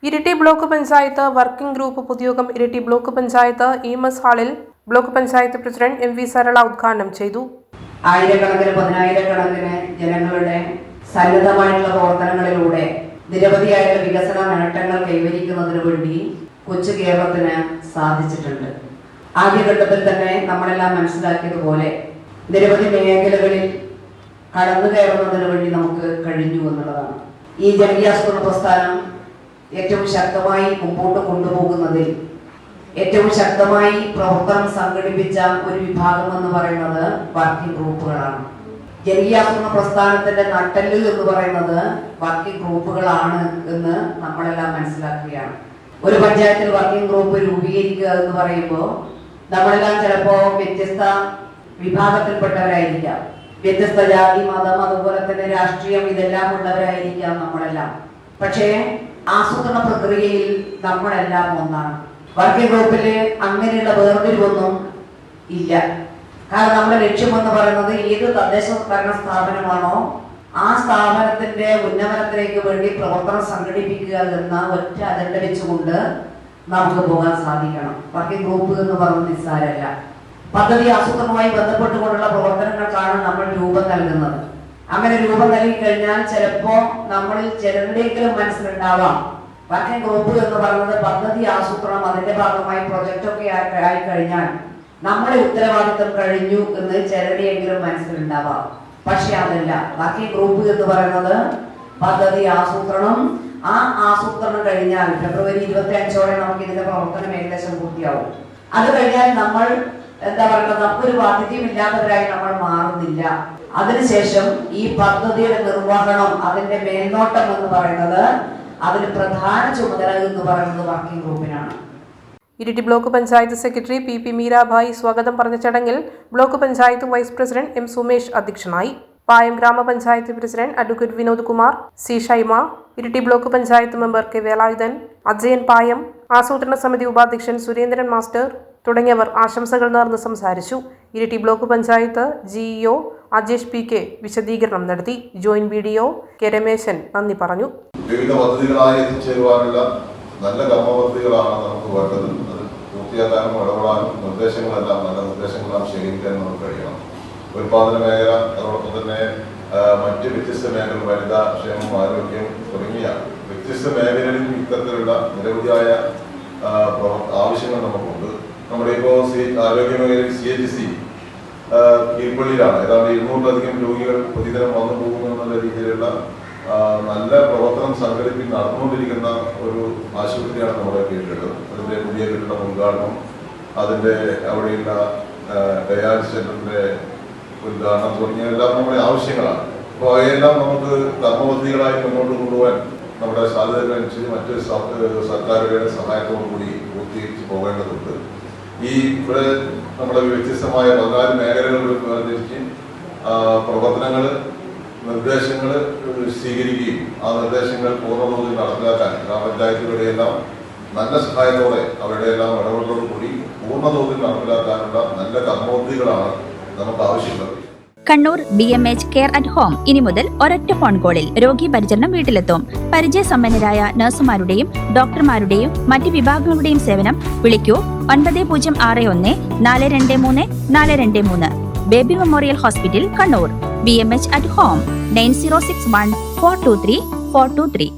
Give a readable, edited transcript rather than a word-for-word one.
Iritty block panchayat working group പൊതുയോഗം Iritty block panchayat EMS ഹാളിൽ block panchayat president MV. Sarala ഉദ്ഘാടനം ചെയ്തു. ആയിരക്കണക്കിന് പതിനായിരക്കണക്കിന് ജനങ്ങളുടെ സന്നദ്ധമായിട്ടുള്ള പ്രവർത്തനങ്ങളിലൂടെ നിരവധിയായിട്ടുള്ള വികസന നേട്ടങ്ങൾ കൈവരിക്കുന്നതിന് വേണ്ടി കൊച്ചു കേരളത്തിന് സാധിച്ചിട്ടുണ്ട്. ആദ്യഘട്ടത്തിൽ തന്നെ നമ്മളെല്ലാം മനസ്സിലാക്കിയതുപോലെ നിരവധി മേഖലകളിൽ കടന്നു കയറുന്നതിന് വേണ്ടി നമുക്ക് കഴിഞ്ഞു എന്നുള്ളതാണ്. ഈ ജനകീയാസൂത്രണ പ്രസ്ഥാനം ഏറ്റവും ശക്തമായി മുമ്പോട്ട് കൊണ്ടുപോകുന്നതിൽ ഏറ്റവും ശക്തമായി പ്രവർത്തനം സംഘടിപ്പിച്ച ഒരു വിഭാഗം എന്ന് പറയുന്നത് വർക്കിംഗ് ഗ്രൂപ്പുകളാണ്. ജനകീയാസൂത്രണ പ്രസ്ഥാനത്തിന്റെ നട്ടെല്ല് എന്ന് പറയുന്നത് വർക്കിംഗ് ഗ്രൂപ്പുകളാണ് എന്ന് നമ്മളെല്ലാം മനസ്സിലാക്കുകയാണ്. ഒരു പഞ്ചായത്തിൽ വർക്കിംഗ് ഗ്രൂപ്പ് രൂപീകരിക്കുക എന്ന് പറയുമ്പോൾ നമ്മളെല്ലാം ചിലപ്പോൾ വ്യത്യസ്ത വിഭാഗത്തിൽപ്പെട്ടവരായിരിക്കാം, വ്യത്യസ്ത ജാതി, മതം, അതുപോലെ തന്നെ രാഷ്ട്രീയം, ഇതെല്ലാം ഉള്ളവരായിരിക്കാം നമ്മളെല്ലാം. പക്ഷേ ആസൂത്രണ പ്രക്രിയയിൽ നമ്മളെല്ലാം ഒന്നാണ്. വർക്കിംഗ് ഗ്രൂപ്പില് അങ്ങനെയുള്ള വേർതിരിവൊന്നും ഇല്ല. കാരണം നമ്മുടെ ലക്ഷ്യം എന്ന് പറയുന്നത് ഏത് തദ്ദേശ ഭരണ സ്ഥാപനമാണോ ആ സ്ഥാപനത്തിന്റെ ഉന്നമനത്തിലേക്ക് വേണ്ടി പ്രവർത്തനം സംഘടിപ്പിക്കുക എന്ന ഒറ്റ അജണ്ട വെച്ചുകൊണ്ട് നമുക്ക് പോകാൻ സാധിക്കണം. വർക്കിംഗ് ഗ്രൂപ്പ് എന്ന് പറയുന്നത് നിസ്സാരമല്ല. പദ്ധതി ആസൂത്രണവുമായി ബന്ധപ്പെട്ടുകൊണ്ടുള്ള പ്രവർത്തനങ്ങൾക്കാണ് നമ്മൾ രൂപം നൽകുന്നത്. അങ്ങനെ രൂപം നൽകി കഴിഞ്ഞാൽ ചിലപ്പോ നമ്മളിൽ ചിലരുടെയെങ്കിലും മനസ്സിലുണ്ടാവാം വർക്കിംഗ് ഗ്രൂപ്പ് എന്ന് പറയുന്നത് പദ്ധതി ആസൂത്രണം, അതിന്റെ ഭാഗമായി പ്രൊജക്റ്റ് ഒക്കെ ആയി കഴിഞ്ഞാൽ നമ്മുടെ ഉത്തരവാദിത്വം കഴിഞ്ഞു എന്ന് ചിലരുടെയെങ്കിലും മനസ്സിലുണ്ടാവാം. പക്ഷെ അതല്ല. വർക്കിംഗ് ഗ്രൂപ്പ് എന്ന് പറയുന്നത് പദ്ധതി ആസൂത്രണം, ആ ആസൂത്രണം കഴിഞ്ഞാൽ ഫെബ്രുവരി 25 നമുക്ക് ഇതിന്റെ പ്രവർത്തനം ഏകദേശം പൂർത്തിയാവും. അത് കഴിഞ്ഞാൽ നമ്മൾ എന്താ പറയുക, നമുക്കൊരു ബാധ്യതയും ഇല്ലാത്തവരായി നമ്മൾ മാറുന്നില്ല. അതിനുശേഷം ഈ പദ്ധതിയുടെ നിർവഹണം, അതിന്റെ മേൽനോട്ടം എന്ന് പറയുന്നത്, അതിന് പ്രധാന ചുമതല എന്ന് പറയുന്നത് വർക്കിംഗ് ഗ്രൂപ്പിനാണ്. Iritty block panchayat secretary P Meerabhai സ്വാഗതം പറഞ്ഞ ചടങ്ങിൽ block panchayat vice president M Sumesh അധ്യക്ഷനായി. പായം ഗ്രാമപഞ്ചായത്ത് president advocate Vinod Kumar, C Shaima, Iritty block panchayat member K Velayudhan, Ajayan Payam, ആസൂത്രണ സമിതി ഉപാധ്യക്ഷൻ സുരേന്ദ്രൻ മാസ്റ്റർ തുടങ്ങിയവർ ആശംസകൾ നേർന്ന് സംസാരിച്ചു. Iritty block panchayat GEO Ajesh P K വിശദീകരണം നടത്തി. ജോയിന്റ് BDO കെ രമേശൻ നന്ദി പറഞ്ഞു. വിവിധ പദ്ധതികളായി എത്തിച്ചേരുവാനുള്ള നല്ല കർമ്മപദ്ധതികളാണ് നമുക്ക് വേണ്ടത്. അത് പൂർത്തിയാക്കാനും ഇടപെടാനും നല്ല നിർദ്ദേശങ്ങളെല്ലാം ശേഖരിക്കാൻ നമുക്ക് കഴിയണം. ഉൽപാദന മേഖല, അതോടൊപ്പം തന്നെ മറ്റ് വ്യത്യസ്ത മേഖലകൾ, വനിതാ ക്ഷേമം, ആരോഗ്യം തുടങ്ങിയ വ്യത്യസ്ത മേഖലകളിൽ ഇത്തരത്തിലുള്ള നിരവധിയായ ആവശ്യങ്ങൾ നമുക്കുണ്ട്. നമ്മുടെ ഇപ്പോൾ ആരോഗ്യ മേഖലയിൽ CHC കീഴ്പള്ളിയിലാണ് ഏതാണ്ട് 200-ലധികം രോഗികൾ പ്രതിദിനം വന്നു പോകുന്നു എന്നുള്ള രീതിയിലുള്ള നല്ല പ്രവർത്തനം നടന്നുകൊണ്ടിരിക്കുന്ന ഒരു ആശുപത്രിയാണ് നമ്മുടെ കീഴിലുള്ളത്. അതിന്റെ പുതിയ കെട്ടിടം ഉദ്ഘാടനം, അതിന്റെ അവിടെയുള്ള ഡയാലിസിസ് സെന്ററിന്റെ ഉദ്ഘാടനം തുടങ്ങിയെല്ലാം നമ്മുടെ ആവശ്യങ്ങളാണ്. അപ്പോൾ അവയെല്ലാം നമുക്ക് കർമ്മപദ്ധതികളായി മുന്നോട്ട് കൊണ്ടുപോകാൻ നമ്മുടെ സാധ്യതകളനുസരിച്ച് മറ്റ് സർക്കാരുകളുടെ സഹായത്തോടു കൂടി പൂർത്തീകരിച്ച് പോകേണ്ടതുണ്ട്. ഇവിടെ നമ്മുടെ വ്യത്യസ്തമായ 14 മേഖലകളിൽ വേർതിരിച്ച് പ്രവർത്തനങ്ങൾ, നിർദ്ദേശങ്ങൾ സ്വീകരിക്കുകയും ആ നിർദ്ദേശങ്ങൾ പൂർണ്ണതോതിൽ നടപ്പിലാക്കാൻ ഗ്രാമപഞ്ചായത്തുകളുടെയെല്ലാം നല്ല സഹായത്തോടെ അവരുടെയെല്ലാം ഇടപെടലോടുകൂടി പൂർണ്ണതോതിൽ നടപ്പിലാക്കാനുള്ള നല്ല കർമ്മപദ്ധതികളാണ് നമുക്ക് ആവശ്യമുള്ളത്. Kannur BMH care at home ഇനി മുതൽ ഒരൊറ്റ ഫോൺ കോളിൽ രോഗി പരിചരണം വീട്ടിലെത്തും. പരിചയസമ്പന്നരായ നഴ്സുമാരുടെയും ഡോക്ടർമാരുടെയും മറ്റ് വിഭാഗങ്ങളുടെയും സേവനം വിളിക്കൂ 9061 423 423. Baby memorial hospital, Kannur. BMH at home 9061 423 423.